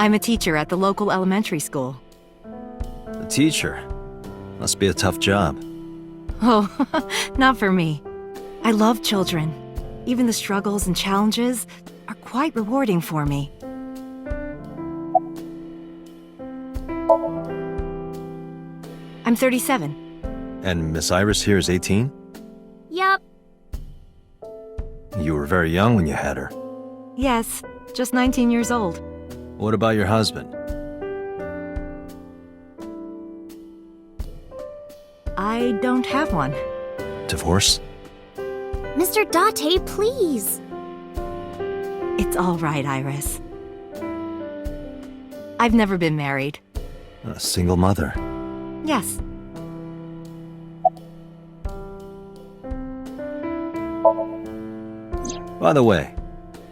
I'm a teacher at the local elementary school. A teacher? Must be a tough job. Oh, not for me. I love children. Even the struggles and challenges are quite rewarding for me. I'm 37. And Miss Iris here is 18? Yup. You were very young when you had her. Yes, just 19 years old. What about your husband? I don't have one. Divorce? Mr. Date, please. It's all right, Iris. I've never been married. A single mother. Yes. By the way,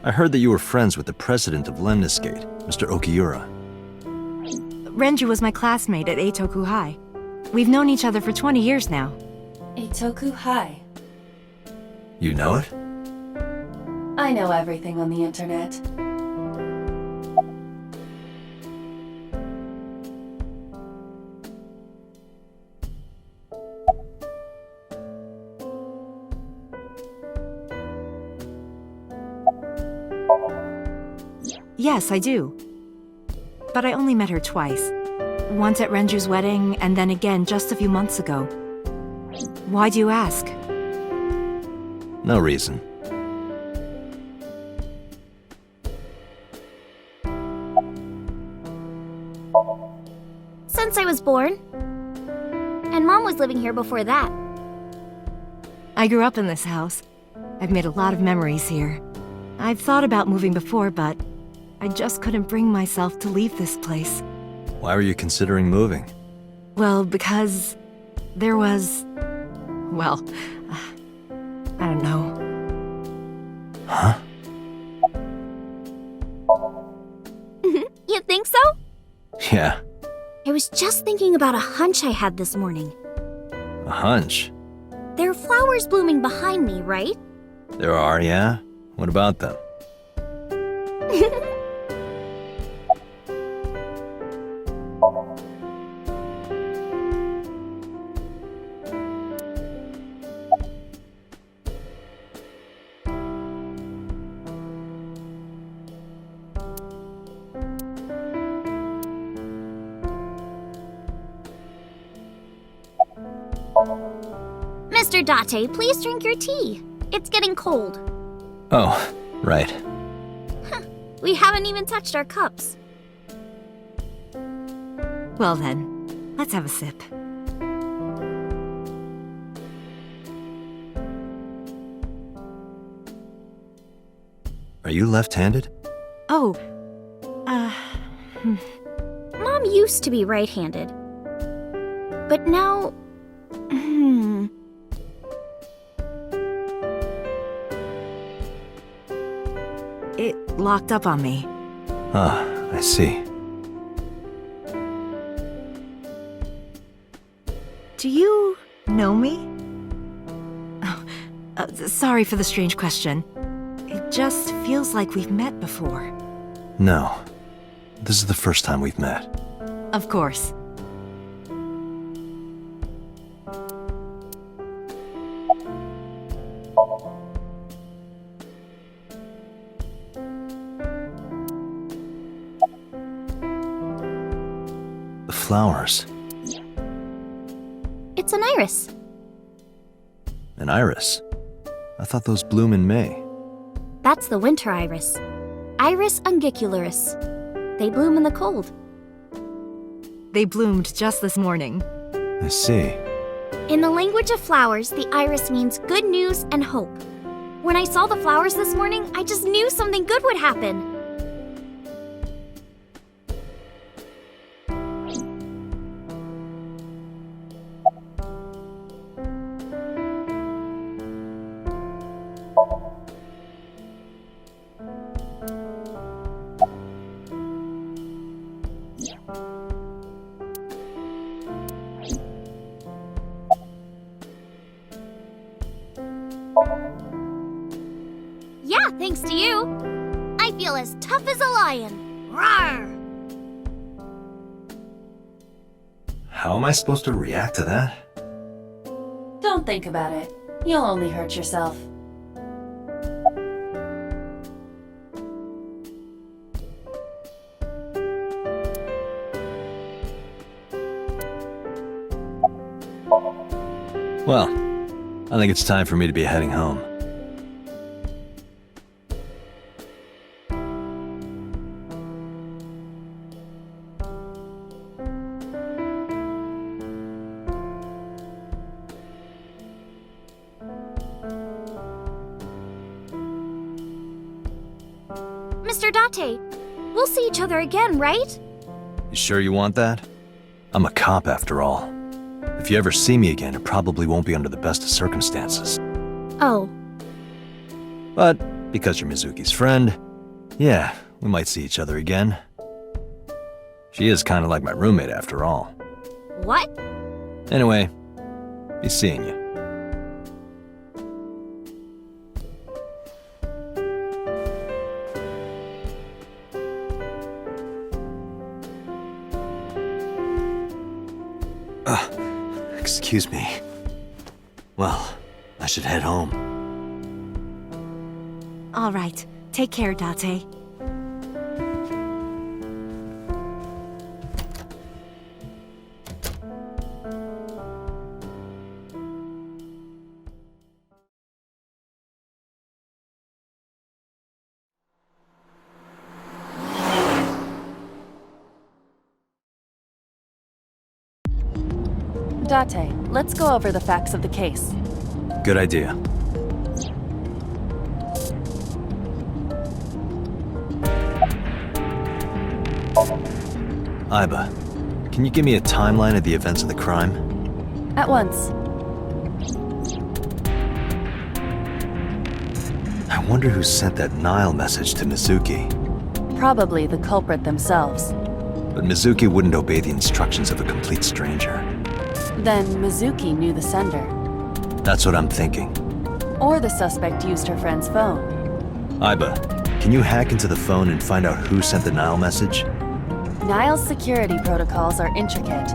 I heard that you were friends with the president of Lemniscate, Mr. Okiura. Renju was my classmate at Eitoku High. We've known each other for 20 years now. Eitoku High. You know it? I know everything on the internet. Yes, I do. But I only met her twice. Once at Renju's wedding, and then again just a few months ago. Why do you ask? No reason. Since I was born. And Mom was living here before that. I grew up in this house. I've made a lot of memories here. I've thought about moving before, but I just couldn't bring myself to leave this place. Why were you considering moving? Well, because there was... well, I don't know. Huh? You think so? Yeah, I was just thinking about a hunch I had this morning. a hunch. There are flowers blooming behind me, right? There are, yeah? What about them? Mr. Date, please drink your tea. It's getting cold. Oh, right. We haven't even touched our cups. Well then, let's have a sip. Are you left-handed? Oh, Mom used to be right-handed. But now... it locked up on me. Ah, I see. Do you know me? Oh, sorry for the strange question. It just feels like we've met before. No. This is the first time we've met. Of course. The flowers. It's an iris. An iris. I thought those bloom in May. That's the winter iris. Iris ungicularis. They bloom in the cold. They bloomed just this morning. I see. In the language of flowers, the iris means good news and hope. When I saw the flowers this morning, I just knew something good would happen. Yeah, thanks to you. I feel as tough as a lion. Rawr! How am I supposed to react to that? Don't think about it. You'll only hurt yourself. Well, I think it's time for me to be heading home. Mr. Date, we'll see each other again, right? You sure you want that? I'm a cop after all. If you ever see me again, it probably won't be under the best of circumstances. Oh, But because you're Mizuki's friend, yeah, we might see each other again. She is kind of like my roommate after all. what? Anyway, be seeing you. Excuse me. Well, I should head home. All right. Take care, Date. Date, let's go over the facts of the case. Good idea. Iba, can you give me a timeline of the events of the crime? At once. I wonder who sent that Nile message to Mizuki. Probably the culprit themselves. But Mizuki wouldn't obey the instructions of a complete stranger. Then Mizuki knew the sender. That's what I'm thinking. Or the suspect used her friend's phone. Iba, can you hack into the phone and find out who sent the Nile message? Nile's security protocols are intricate.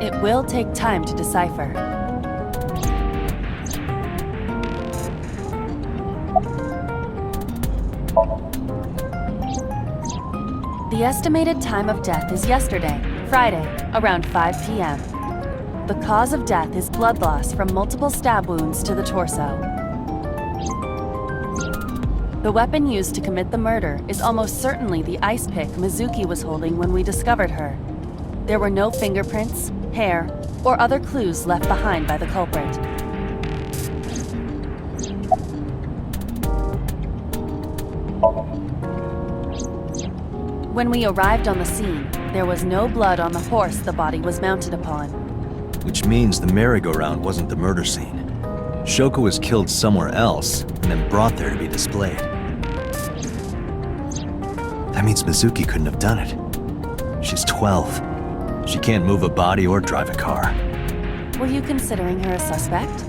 It will take time to decipher. The estimated time of death is yesterday, Friday, around 5 p.m. The cause of death is blood loss from multiple stab wounds to the torso. The weapon used to commit the murder is almost certainly the ice pick Mizuki was holding when we discovered her. There were no fingerprints, hair, or other clues left behind by the culprit. When we arrived on the scene, there was no blood on the horse the body was mounted upon. Which means the merry-go-round wasn't the murder scene. Shoko was killed somewhere else and then brought there to be displayed. That means Mizuki couldn't have done it. She's 12. She can't move a body or drive a car. Were you considering her a suspect?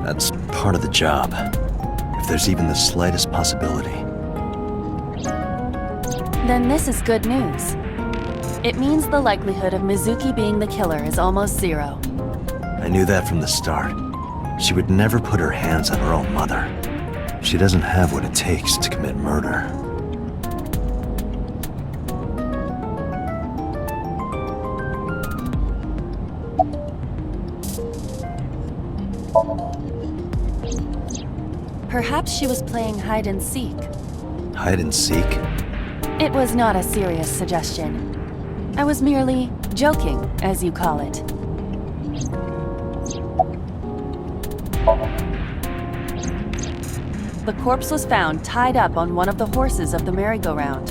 That's part of the job. If there's even the slightest possibility. Then this is good news. It means the likelihood of Mizuki being the killer is almost zero. I knew that from the start. She would never put her hands on her own mother. She doesn't have what it takes to commit murder. Perhaps she was playing hide and seek. Hide and seek? It was not a serious suggestion. I was merely joking, as you call it. The corpse was found tied up on one of the horses of the merry-go-round.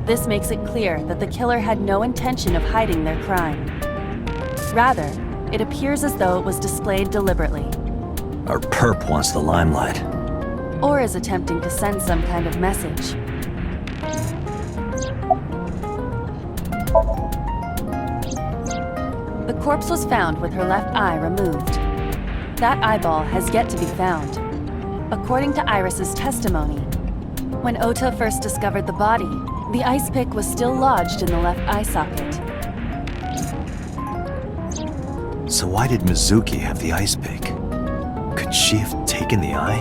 This makes it clear that the killer had no intention of hiding their crime. Rather, it appears as though it was displayed deliberately. Our perp wants the limelight. Or is attempting to send some kind of message. The corpse was found with her left eye removed. That eyeball has yet to be found. According to Iris's testimony, when Ota first discovered the body, the ice pick was still lodged in the left eye socket. So why did Mizuki have the ice pick? Could she have taken the eye?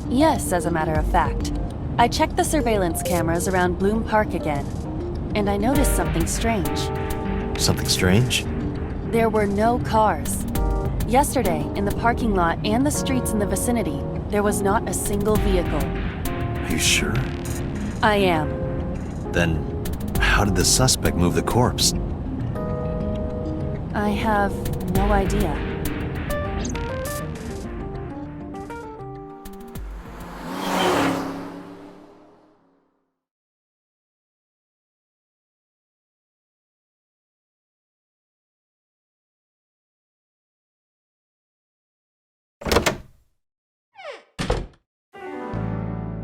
Yes, as a matter of fact. I checked the surveillance cameras around Bloom Park again, and I noticed something strange. Something strange? There were no cars. Yesterday, in the parking lot and the streets in the vicinity, there was not a single vehicle. Are you sure? I am. Then, how did the suspect move the corpse? I have no idea.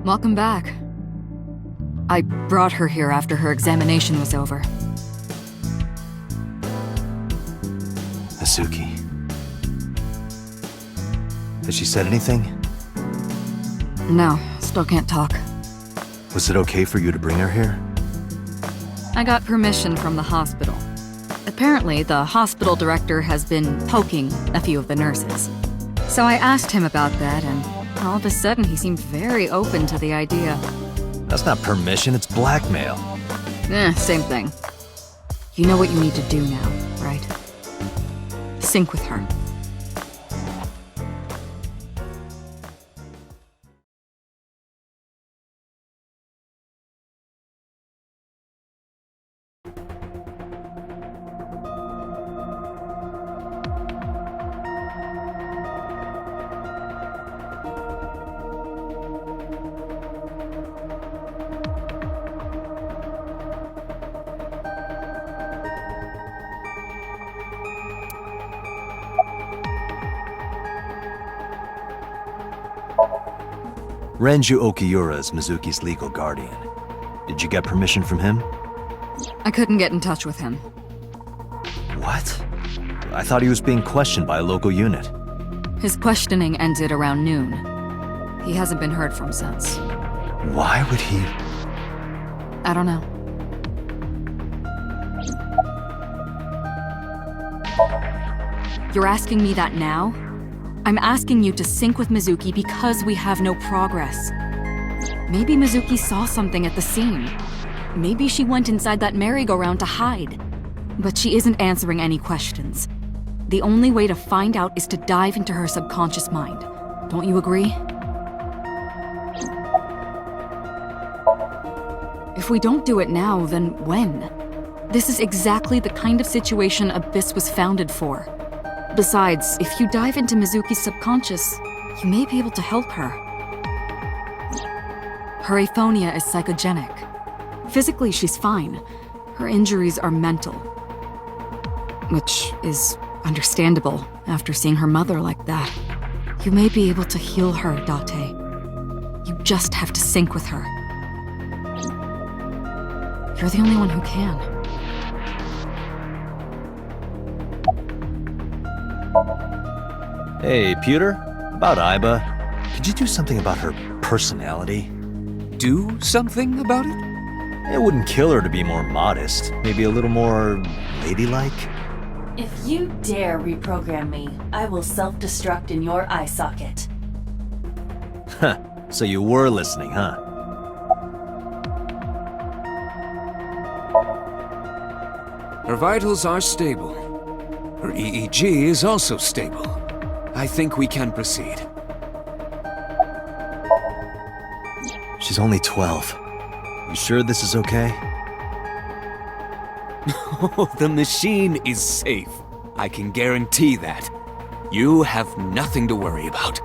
Welcome back. I brought her here after her examination was over. Mizuki. Has she said anything? No, still can't talk. Was it okay for you to bring her here? I got permission from the hospital. Apparently, the hospital director has been poking a few of the nurses. So I asked him about that, and all of a sudden he seemed very open to the idea. That's not permission, it's blackmail. Same thing. You know what you need to do now, right? Sync with her. Renju Okiura is Mizuki's legal guardian. Did you get permission from him? I couldn't get in touch with him. What? I thought he was being questioned by a local unit. His questioning ended around noon. He hasn't been heard from since. Why would he? I don't know. You're asking me that now? I'm asking you to sync with Mizuki because we have no progress. Maybe Mizuki saw something at the scene. Maybe she went inside that merry-go-round to hide. But she isn't answering any questions. The only way to find out is to dive into her subconscious mind. Don't you agree? If we don't do it now, then when? This is exactly the kind of situation Abyss was founded for. Besides, if you dive into Mizuki's subconscious, you may be able to help her. Her aphonia is psychogenic. Physically, she's fine. Her injuries are mental. Which is understandable after seeing her mother like that. You may be able to heal her, Date. You just have to sync with her. You're the only one who can. Hey, Pewter? About Aiba. Could you do something about her personality? Do something about it? It wouldn't kill her to be more modest. Maybe a little more ladylike? If you dare reprogram me, I will self-destruct in your eye socket. Huh. So you were listening, huh? Her vitals are stable. Her EEG is also stable. I think we can proceed. She's only 12. You sure this is okay? Oh, the machine is safe. I can guarantee that. You have nothing to worry about.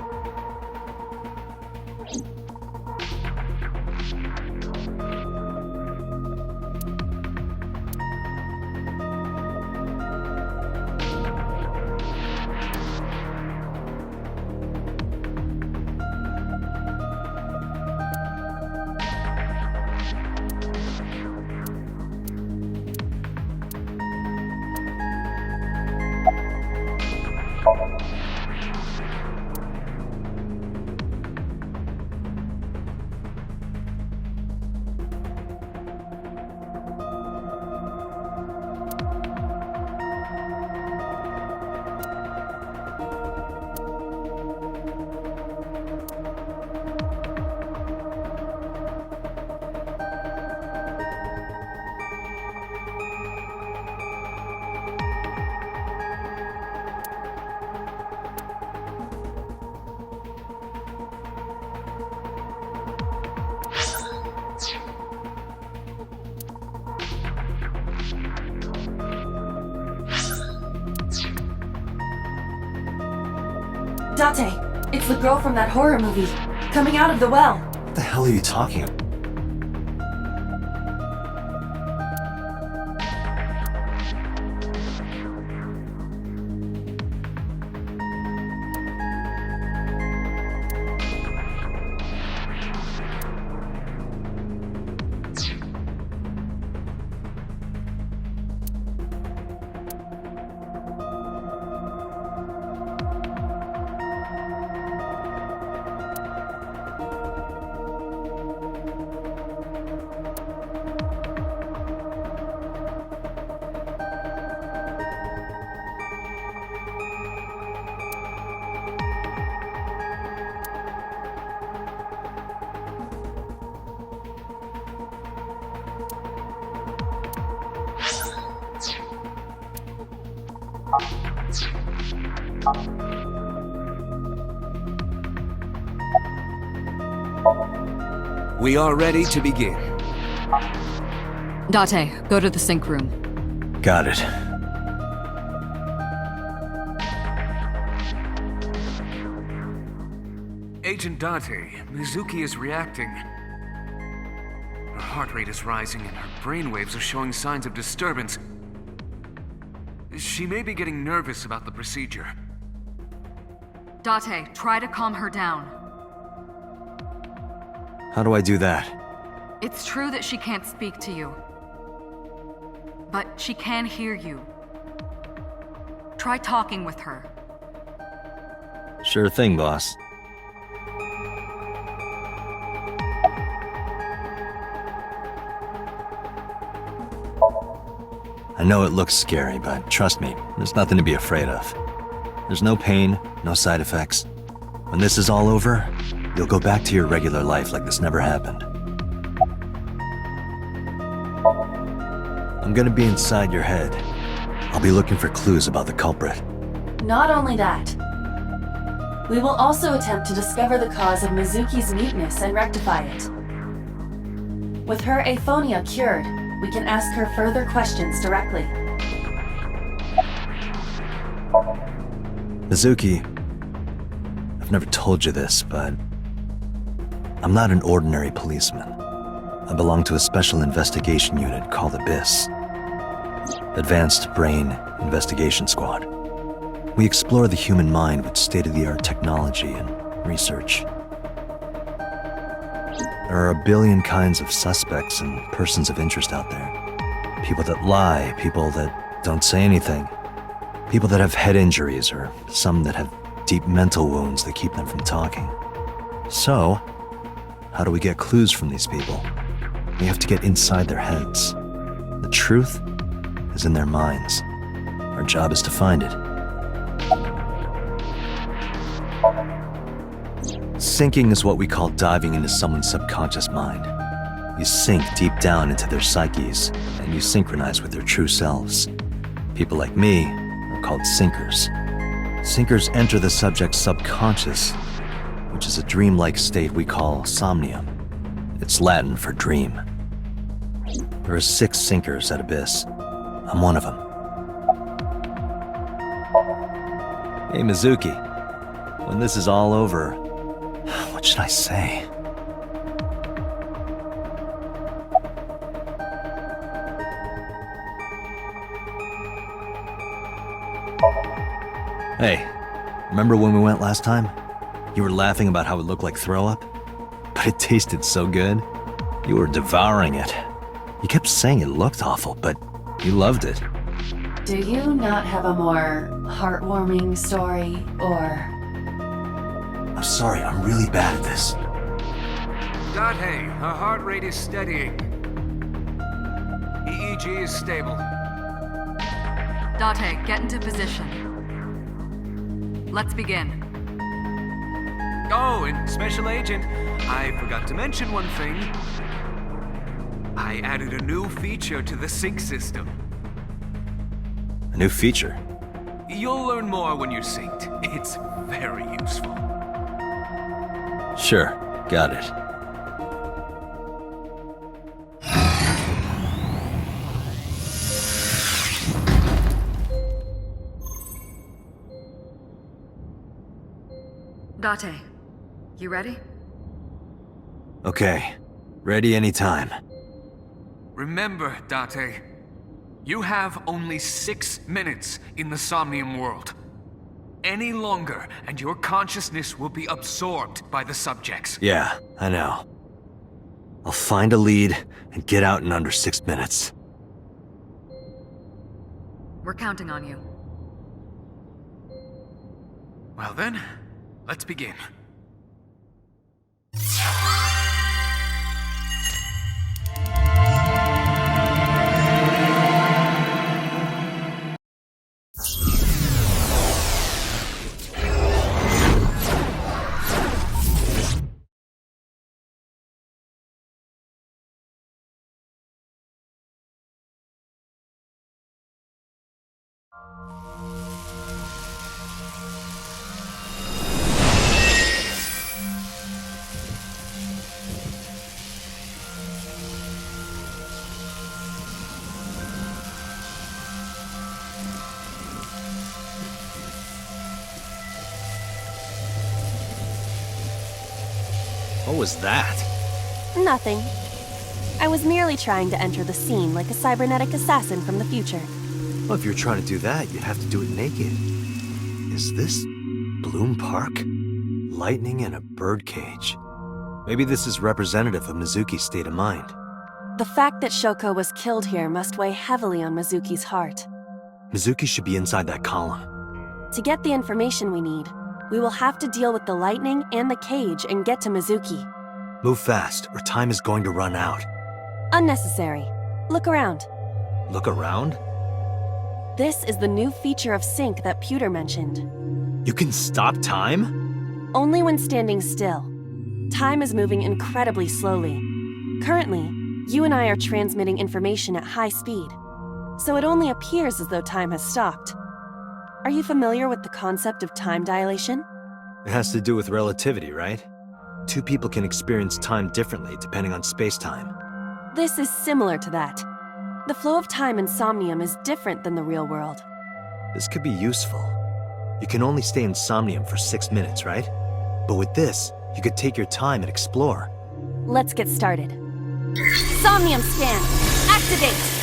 Date, it's the girl from that horror movie, coming out of the well. What the hell are you talking about? We are ready to begin. Date, go to the sync room. Got it. Agent Date, Mizuki is reacting. Her heart rate is rising and her brainwaves are showing signs of disturbance. She may be getting nervous about the procedure. Date, try to calm her down. How do I do that? It's true that she can't speak to you, but she can hear you. Try talking with her. Sure thing, boss. I know it looks scary, but trust me, there's nothing to be afraid of. There's no pain, no side effects. When this is all over, you'll go back to your regular life like this never happened. I'm gonna be inside your head. I'll be looking for clues about the culprit. Not only that, we will also attempt to discover the cause of Mizuki's muteness and rectify it. With her aphonia cured, we can ask her further questions directly. Mizuki, I've never told you this, but I'm not an ordinary policeman. I belong to a special investigation unit called Abyss. Advanced Brain Investigation Squad. We explore the human mind with state-of-the-art technology and research. There are a billion kinds of suspects and persons of interest out there. People that lie, people that don't say anything, people that have head injuries, or some that have deep mental wounds that keep them from talking. So, how do we get clues from these people? We have to get inside their heads. The truth is in their minds. Our job is to find it. Sinking is what we call diving into someone's subconscious mind. You sink deep down into their psyches, and you synchronize with their true selves. People like me are called sinkers. Sinkers enter the subject's subconscious, which is a dreamlike state we call somnium. It's Latin for dream. There are 6 sinkers at Abyss. I'm one of them. Hey, Mizuki. When this is all over, what should I say? Hey, remember when we went last time? You were laughing about how it looked like throw up? But it tasted so good. You were devouring it. You kept saying it looked awful, but you loved it. Do you not have a more heartwarming story, or... I'm sorry, I'm really bad at this. Date, her heart rate is steadying. EEG is stable. Date, get into position. Let's begin. Oh, and Special Agent, I forgot to mention one thing. I added a new feature to the sync system. A new feature. You'll learn more when you're synced. It's very useful. Sure, got it. Date, you ready? Okay. Ready anytime. Remember, Date, you have only 6 minutes in the Somnium world. Any longer, and your consciousness will be absorbed by the subjects. Yeah, I know. I'll find a lead and get out in under 6 minutes. We're counting on you. Well then, let's begin. What was that? Nothing. I was merely trying to enter the scene like a cybernetic assassin from the future. Well, if you're trying to do that, you'd have to do it naked. Is this Bloom Park? Lightning in a birdcage. Maybe this is representative of Mizuki's state of mind. The fact that Shoko was killed here must weigh heavily on Mizuki's heart. Mizuki should be inside that column. To get the information we need, we will have to deal with the lightning and the cage and get to Mizuki. Move fast, or time is going to run out. Unnecessary. Look around. Look around? This is the new feature of Sync that Pewter mentioned. You can stop time? Only when standing still. Time is moving incredibly slowly. Currently, you and I are transmitting information at high speed, so it only appears as though time has stopped. Are you familiar with the concept of time dilation? It has to do with relativity, right? Two people can experience time differently depending on space-time. This is similar to that. The flow of time in Somnium is different than the real world. This could be useful. You can only stay in Somnium for 6 minutes, right? But with this, you could take your time and explore. Let's get started. Somnium scan! Activate!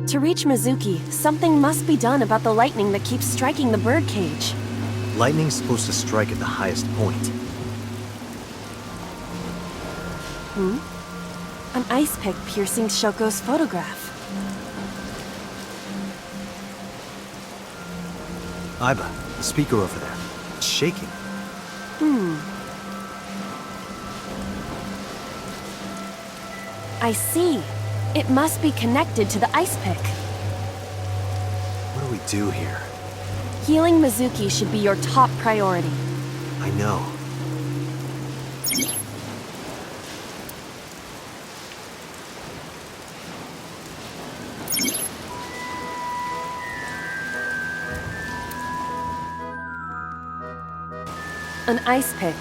To reach Mizuki, something must be done about the lightning that keeps striking the birdcage. Lightning's supposed to strike at the highest point. An ice pick piercing Shoko's photograph. Aiba, the speaker over there. It's shaking. I see. It must be connected to the ice pick. What do we do here? Healing Mizuki should be your top priority. I know. An ice pick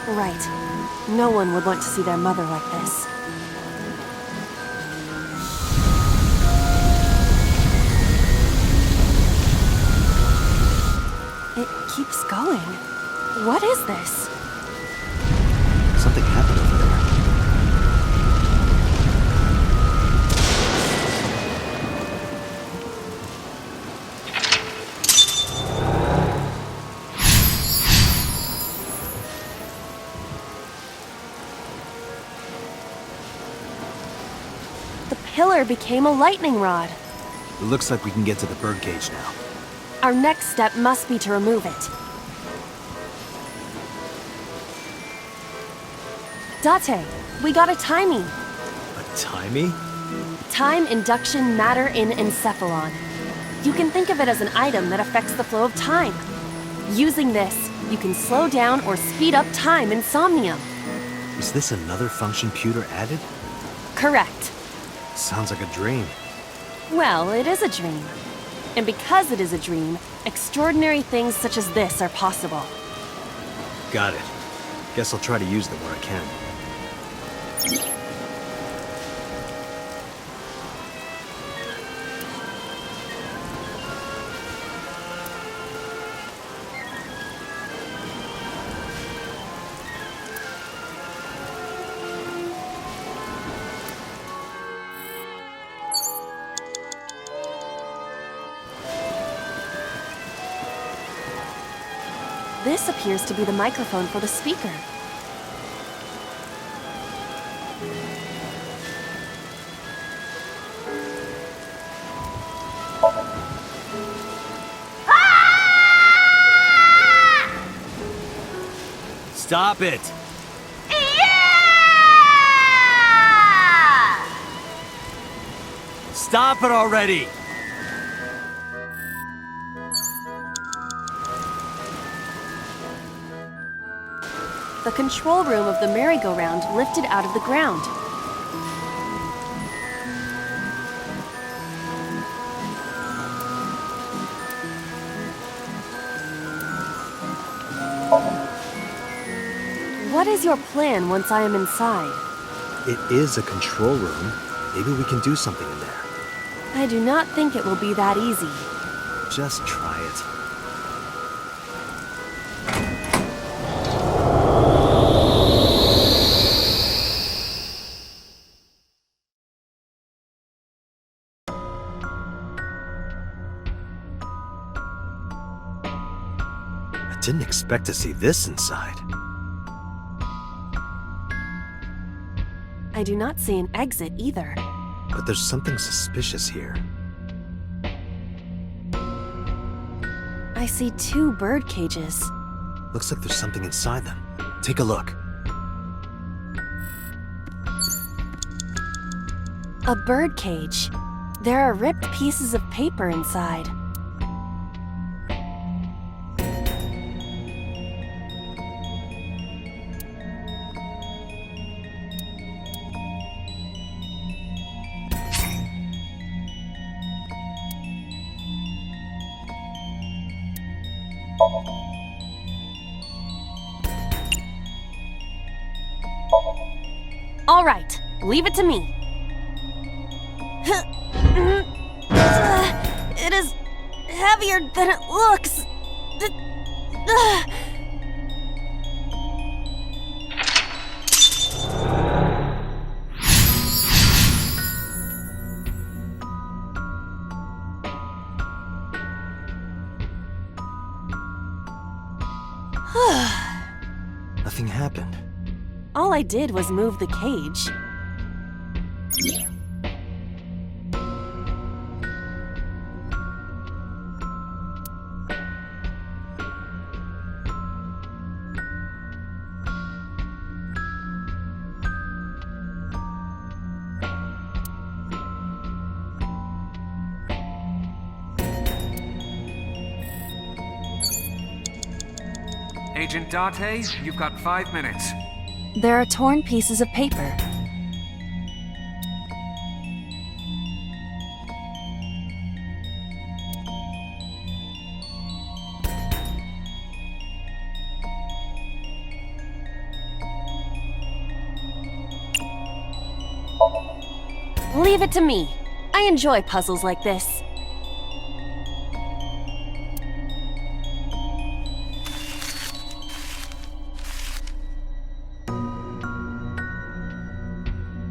Right. No one would want to see their mother like this. It keeps going. What is this? Something happened over there. The pillar became a lightning rod. It looks like we can get to the birdcage now. Our next step must be to remove it. Date, we got a timing. Timey? Time induction matter in encephalon. You can think of it as an item that affects the flow of time. Using this, you can slow down or speed up time in Somnium. Is this another function Pewter added? Correct. Sounds like a dream. Well, it is a dream. And because it is a dream, extraordinary things such as this are possible. Got it. Guess I'll try to use them where I can. This appears to be the microphone for the speaker. Stop it! Stop it already! The control room of the merry-go-round lifted out of the ground. What is your plan once I am inside? It is a control room. Maybe we can do something in there. I do not think it will be that easy. Just try it. I didn't expect to see this inside. I do not see an exit either. But there's something suspicious here. I see 2 bird cages. Looks like there's something inside them. Take a look. A bird cage. There are ripped pieces of paper inside. All right, leave it to me. It is heavier than it looks. Nothing happened. All I did was move the cage. Agent Date, you've got 5 minutes. There are torn pieces of paper. Leave it to me. I enjoy puzzles like this.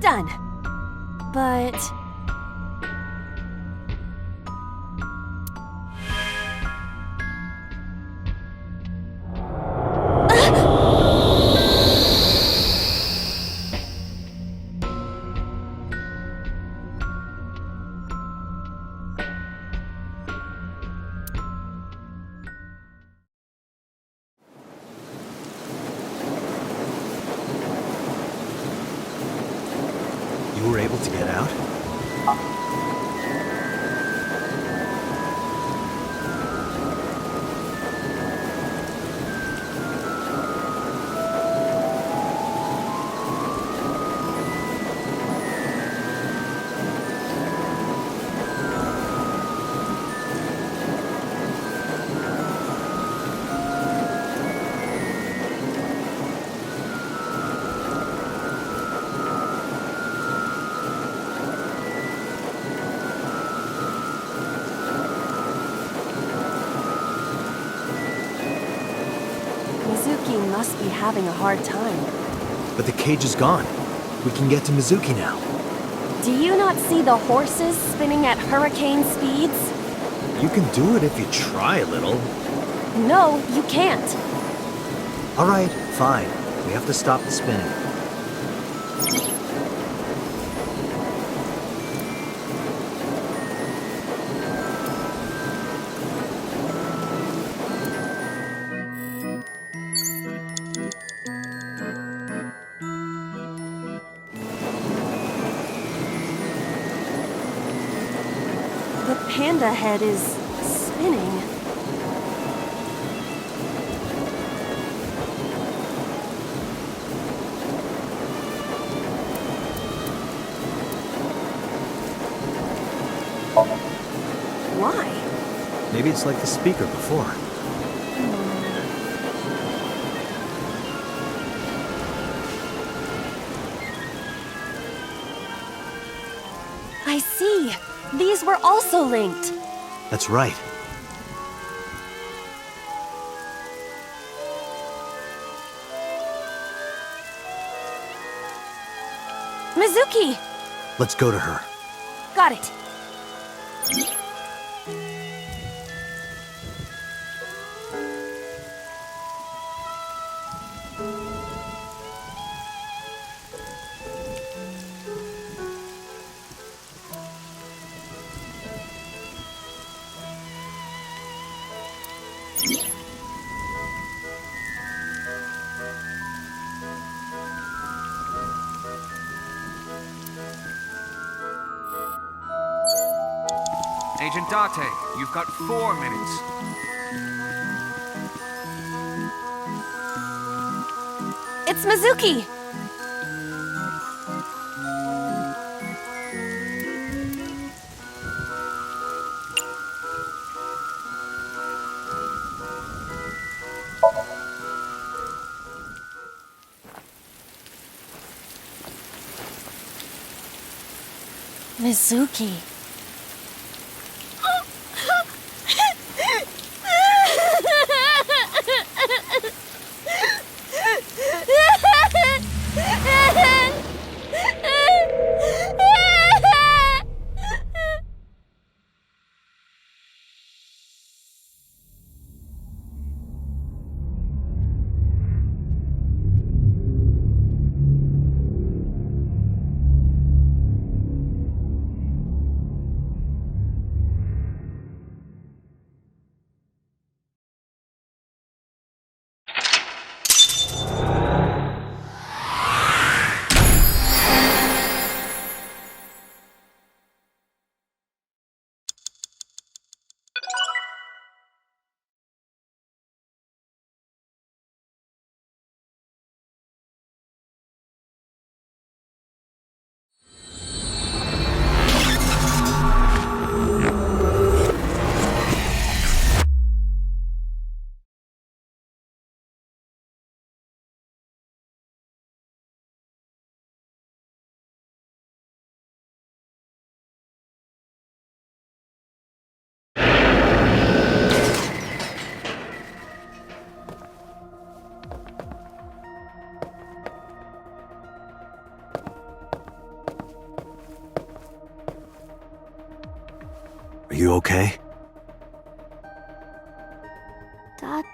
Done. But... You were able to get out? Mizuki must be having a hard time. But the cage is gone. We can get to Mizuki now. Do you not see the horses spinning at hurricane speeds? You can do it if you try a little. No, you can't. All right, fine. We have to stop the spinning. The panda head is spinning. Why? Maybe it's like the speaker before. I see. These were also linked. That's right. Mizuki! Let's go to her. Got it. Agent Date, you've got 4 minutes. It's Mizuki! Mizuki. Are you okay? Date.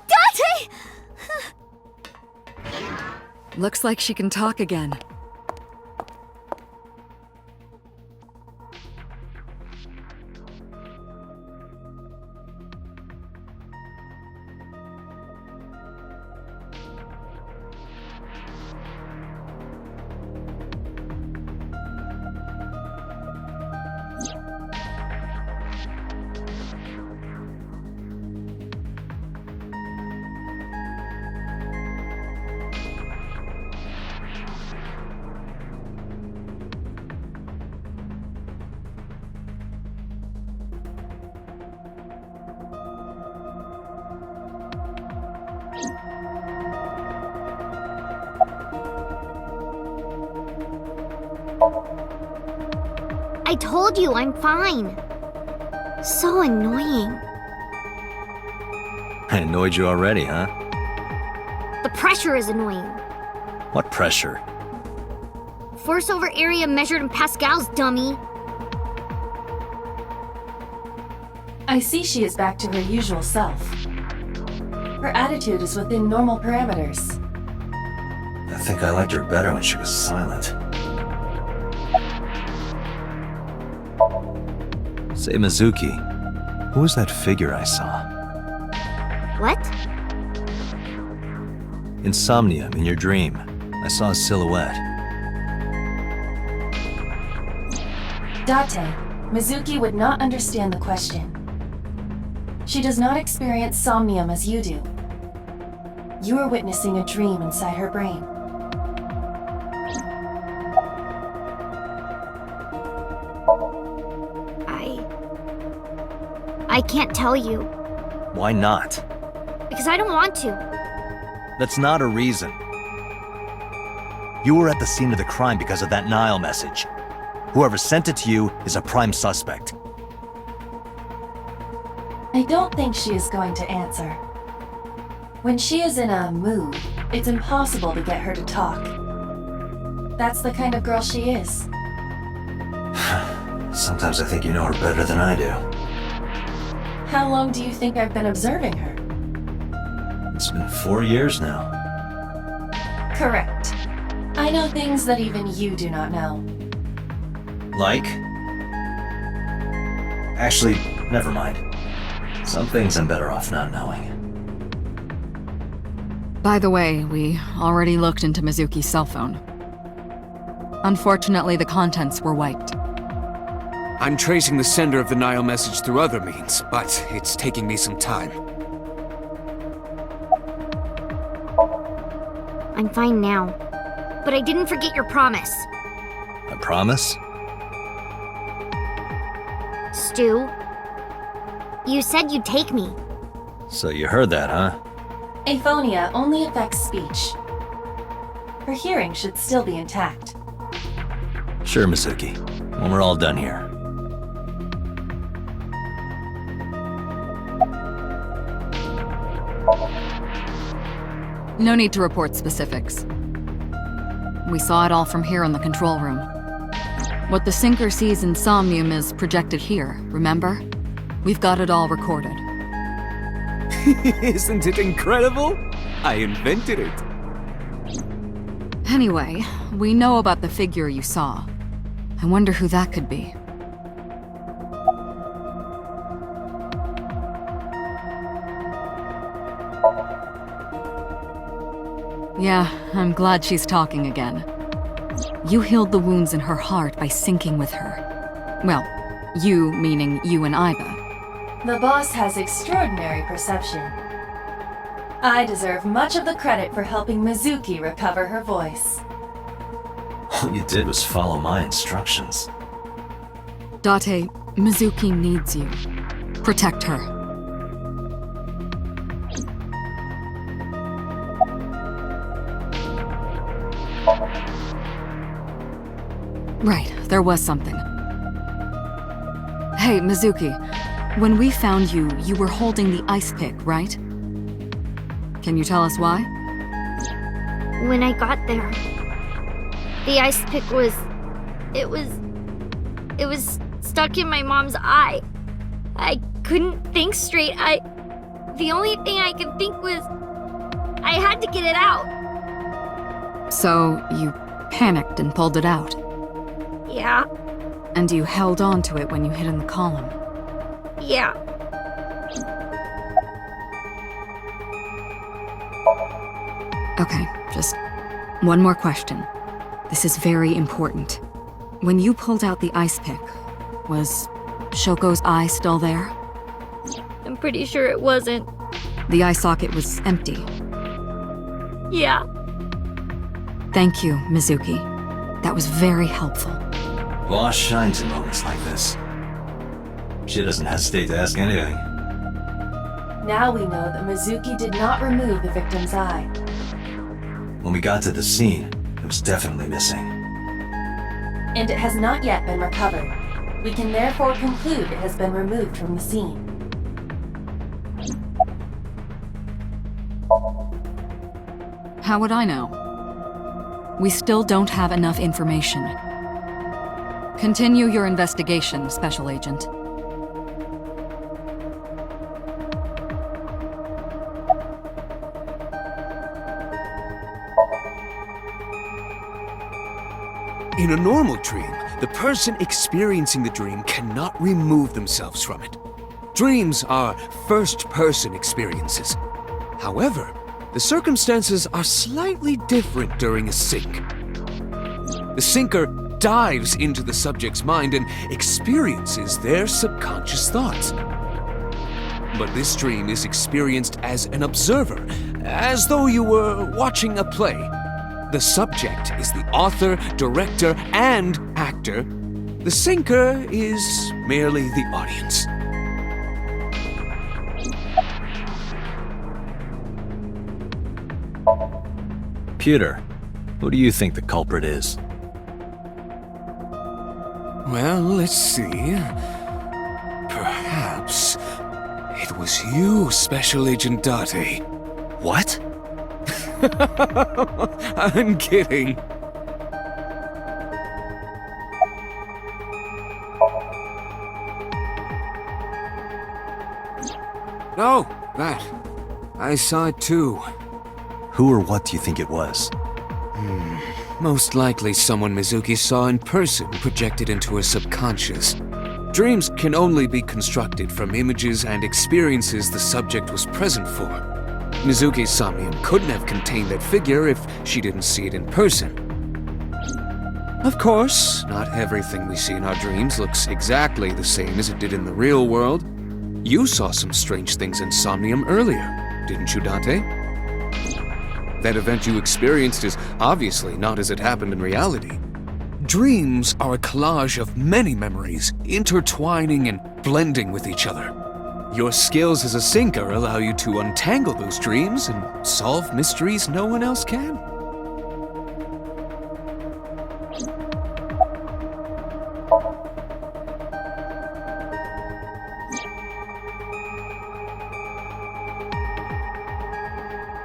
Date! Looks like she can talk again. I told you I'm fine. So annoying. I annoyed you already, huh? The pressure is annoying. What pressure? Force over area measured in pascals, dummy. I see she is back to her usual self. Her attitude is within normal parameters. I think I liked her better when she was silent. Say, Mizuki, who was that figure I saw? What? In Somnium, in your dream, I saw a silhouette. Date, Mizuki would not understand the question. She does not experience somnium as you do. You are witnessing a dream inside her brain. I can't tell you. Why not? Because I don't want to. That's not a reason. You were at the scene of the crime because of that Nile message. Whoever sent it to you is a prime suspect. I don't think she is going to answer. When she is in a mood, it's impossible to get her to talk. That's the kind of girl she is. Sometimes I think you know her better than I do. How long do you think I've been observing her? It's been 4 years now. Correct. I know things that even you do not know. Like? Actually, never mind. Some things I'm better off not knowing. By the way, we already looked into Mizuki's cell phone. Unfortunately, the contents were wiped. I'm tracing the sender of the Nile message through other means, but it's taking me some time. I'm fine now. But I didn't forget your promise. A promise? Stu, you said you'd take me. So you heard that, huh? Aphonia only affects speech. Her hearing should still be intact. Sure, Mizuki. When we're all done here. No need to report specifics. We saw it all from here in the control room. What the sinker sees in Somnium is projected here, remember? We've got it all recorded. Isn't it incredible? I invented it. Anyway, we know about the figure you saw. I wonder who that could be. Yeah, I'm glad she's talking again. You healed the wounds in her heart by syncing with her. Well, you meaning you and Iva. The boss has extraordinary perception. I deserve much of the credit for helping Mizuki recover her voice. All you did was follow my instructions. Date, Mizuki needs you. Protect her. Right, there was something. Hey, Mizuki, when we found you, you were holding the ice pick, right? Can you tell us why? When I got there, the ice pick was... It was stuck in my mom's eye. I couldn't think straight. The only thing I could think was... I had to get it out. So, you panicked and pulled it out. Yeah, And you held on to it when you hit in the column. yeah. Okay, just one more question. This is very important. When you pulled out the ice pick, was Shoko's eye still there? I'm pretty sure it wasn't. The eye socket was empty. Yeah. Thank you, Mizuki. That was very helpful. Boss shines in moments like this. She doesn't hesitate to ask anything. Now we know that Mizuki did not remove the victim's eye. When we got to the scene, it was definitely missing. And it has not yet been recovered. We can therefore conclude it has been removed from the scene. How would I know? We still don't have enough information. Continue your investigation, Special Agent. In a normal dream, the person experiencing the dream cannot remove themselves from it. Dreams are first-person experiences. However, the circumstances are slightly different during a sync. The syncer dives into the subject's mind and experiences their subconscious thoughts. But this dream is experienced as an observer, as though you were watching a play. The subject is the author, director, and actor. The syncer is merely the audience. Pewter, who do you think the culprit is? Well, let's see. Perhaps it was you, Special Agent Date. What? I'm kidding. No, that. I saw it too. Who or what do you think it was? Most likely someone Mizuki saw in person projected into her subconscious. Dreams can only be constructed from images and experiences the subject was present for. Mizuki's Somnium couldn't have contained that figure if she didn't see it in person. Of course, not everything we see in our dreams looks exactly the same as it did in the real world. You saw some strange things in Somnium earlier, didn't you, Date? That event you experienced is obviously not as it happened in reality. Dreams are a collage of many memories, intertwining and blending with each other. Your skills as a syncer allow you to untangle those dreams and solve mysteries no one else can.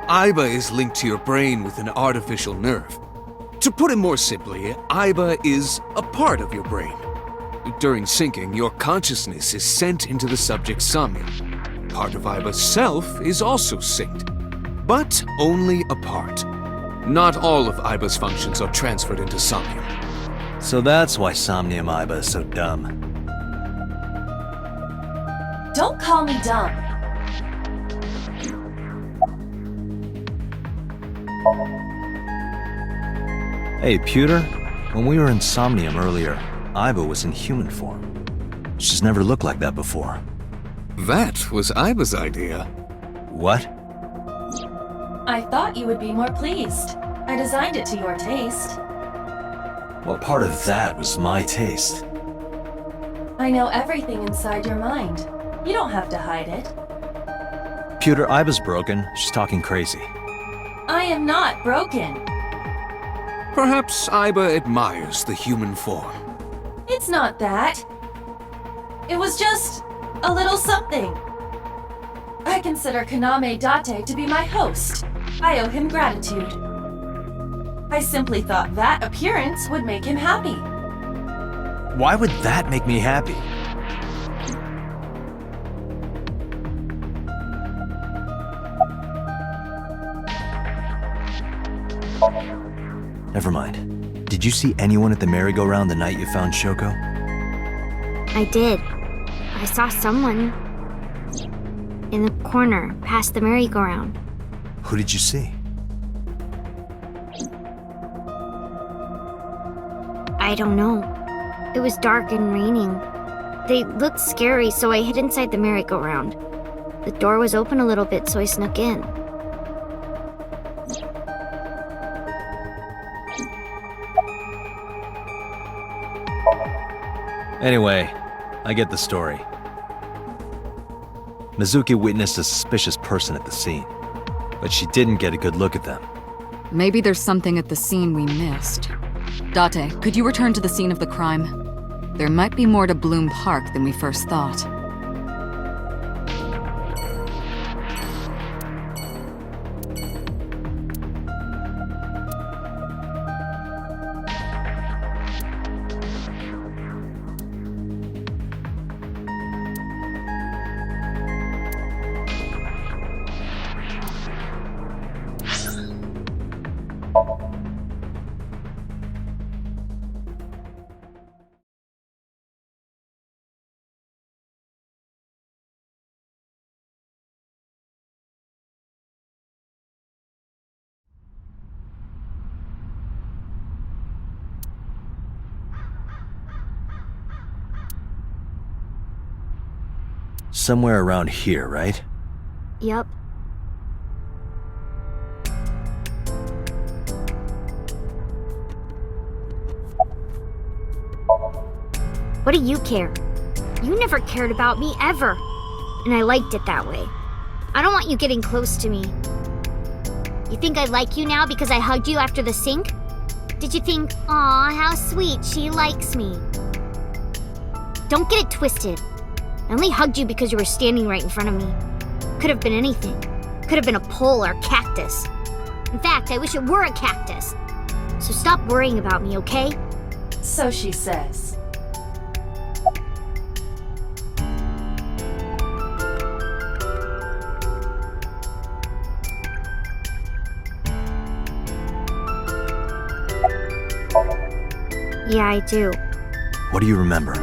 Aiba is linked to your brain with an artificial nerve. To put it more simply, Aiba is a part of your brain. During syncing, your consciousness is sent into the subject's Somnium. Part of Aiba's self is also synced, but only a part. Not all of Aiba's functions are transferred into Somnium. So that's why Somnium Aiba is so dumb. Don't call me dumb. Hey, Pewter, when we were in Somnium earlier, Aiba was in human form. She's never looked like that before. That was Aiba's idea. What? I thought you would be more pleased. I designed it to your taste. What part of that was my taste? I know everything inside your mind. You don't have to hide it. Pewter, Aiba's broken. She's talking crazy. I am not broken. Perhaps Aiba admires the human form. It's not that. It was just a little something. I consider Kaname Date to be my host. I owe him gratitude. I simply thought that appearance would make him happy. Why would that make me happy? Never mind. Did you see anyone at the merry-go-round the night you found Shoko? I did. I saw someone in the corner past the merry-go-round. Who did you see? I don't know. It was dark and raining. They looked scary, so I hid inside the merry-go-round. The door was open a little bit, so I snuck in. Anyway, I get the story. Mizuki witnessed a suspicious person at the scene, but she didn't get a good look at them. Maybe there's something at the scene we missed. Date, could you return to the scene of the crime? There might be more to Bloom Park than we first thought. Somewhere around here, right? Yup. What do you care? You never cared about me ever. And I liked it that way. I don't want you getting close to me. You think I like you now because I hugged you after the sink? Did you think, aw, how sweet, she likes me? Don't get it twisted. I only hugged you because you were standing right in front of me. Could have been anything. Could have been a pole or a cactus. In fact, I wish it were a cactus. So stop worrying about me, okay? So she says. Yeah, I do. What do you remember?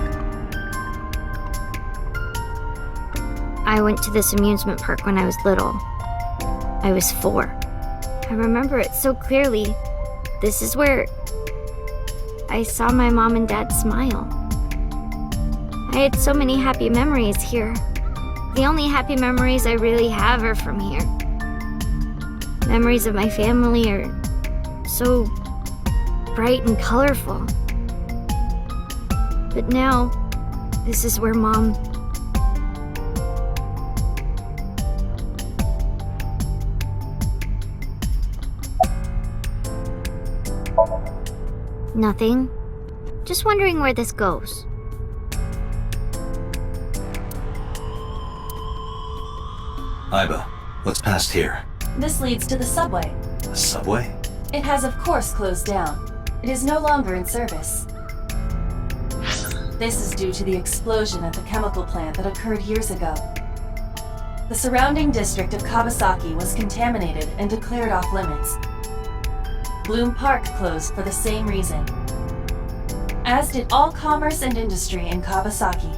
I went to this amusement park when I was little. I was 4. I remember it so clearly. This is where I saw my mom and dad smile. I had so many happy memories here. The only happy memories I really have are from here. Memories of my family are so bright and colorful. But now, this is where Mom... Nothing. Just wondering where this goes. Iba, what's past here? This leads to the subway. The subway? It has of course closed down. It is no longer in service. This is due to the explosion at the chemical plant that occurred years ago. The surrounding district of Kawasaki was contaminated and declared off limits. Bloom Park closed for the same reason, as did all commerce and industry in Kawasaki.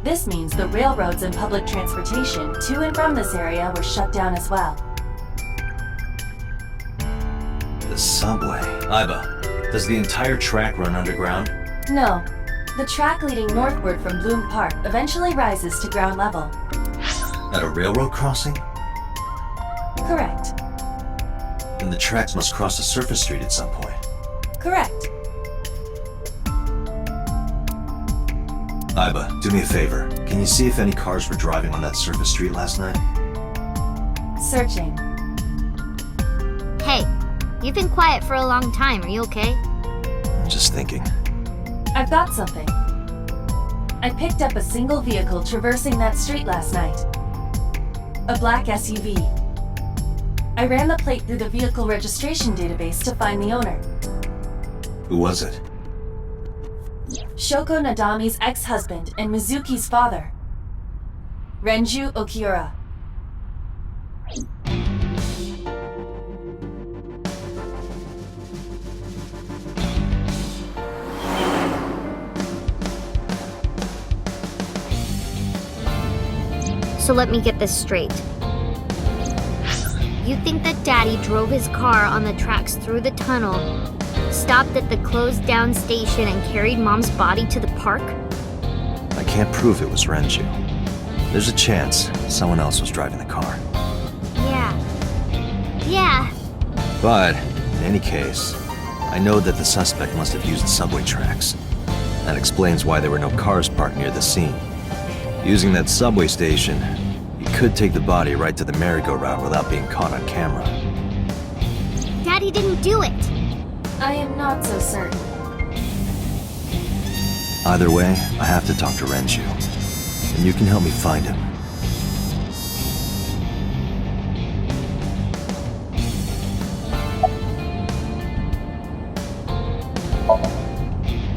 This means the railroads and public transportation to and from this area were shut down as well. The subway. Iba, does the entire track run underground? No, the track leading northward from Bloom Park eventually rises to ground level. At a railroad crossing? Correct. Then the tracks must cross a surface street at some point. Correct. Iba, do me a favor. Can you see if any cars were driving on that surface street last night? Searching. Hey, you've been quiet for a long time. Are you okay? I'm just thinking. I've got something. I picked up a single vehicle traversing that street last night. A black SUV. I ran the plate through the vehicle registration database to find the owner. Who was it? Shoko Nadami's ex-husband and Mizuki's father. Renju Okiura. So let me get this straight. You think that Daddy drove his car on the tracks through the tunnel, stopped at the closed down station, and carried Mom's body to the park? I can't prove it was Renju. There's a chance someone else was driving the car. Yeah. But, in any case, I know that the suspect must have used subway tracks. That explains why there were no cars parked near the scene. Using that subway station, you could take the body right to the merry-go-round without being caught on camera. Daddy didn't do it. I am not so certain. Either way, I have to talk to Renju. And you can help me find him.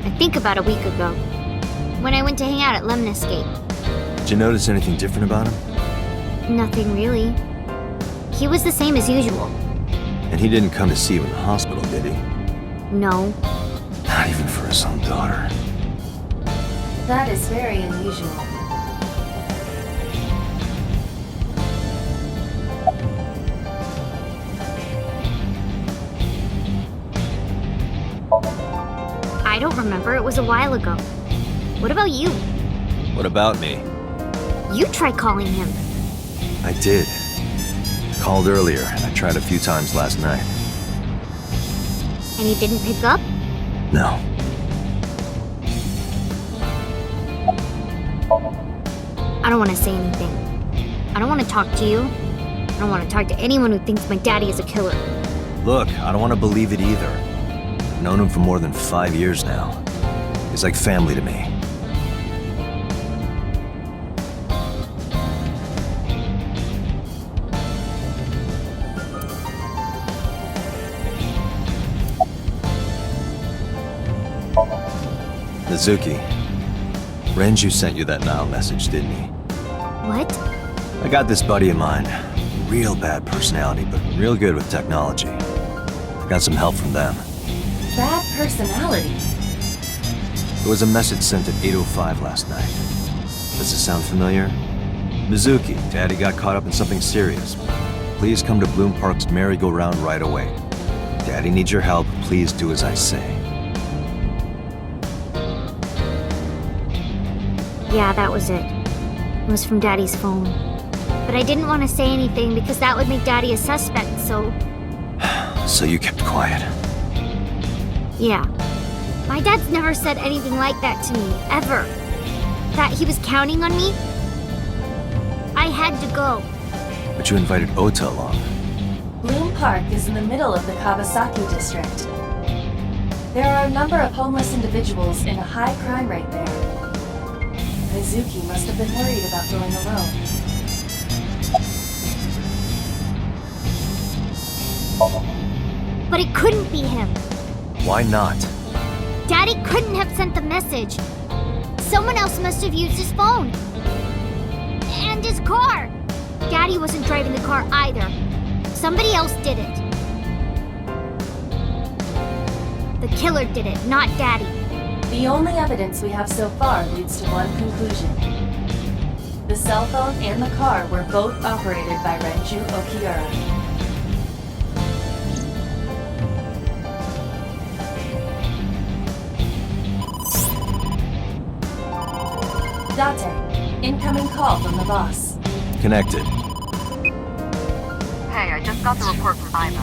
I think about a week ago, when I went to hang out at Lemniscape. Did you notice anything different about him? Nothing really. He was the same as usual. And he didn't come to see you in the hospital, did he? No. Not even for his own daughter. That is very unusual. I don't remember. It was a while ago. What about you? What about me? You tried calling him. I did. I called earlier, and I tried a few times last night. And he didn't pick up? No. I don't want to say anything. I don't want to talk to you. I don't want to talk to anyone who thinks my daddy is a killer. Look, I don't want to believe it either. I've known him for more than 5 years now. He's like family to me. Mizuki, Renju sent you that Nile message, didn't he? What? I got this buddy of mine. Real bad personality, but real good with technology. I got some help from them. Bad personality. There was a message sent at 8:05 last night. Does it sound familiar? Mizuki, Daddy got caught up in something serious. Please come to Bloom Park's merry-go-round right away. Daddy needs your help. Please do as I say. Yeah, that was it. It was from Daddy's phone. But I didn't want to say anything because that would make Daddy a suspect, so... So you kept quiet. Yeah. My dad's never said anything like that to me, ever. That he was counting on me? I had to go. But you invited Ota along. Bloom Park is in the middle of the Kawasaki district. There are a number of homeless individuals in a high crime rate there. Mizuki must have been worried about going alone. But it couldn't be him. Why not? Daddy couldn't have sent the message. Someone else must have used his phone. And his car. Daddy wasn't driving the car either. Somebody else did it. The killer did it, not Daddy. The only evidence we have so far leads to one conclusion. The cell phone and the car were both operated by Renju Okiura. Date, incoming call from the boss. Connected. Hey, I just got the report from Iva.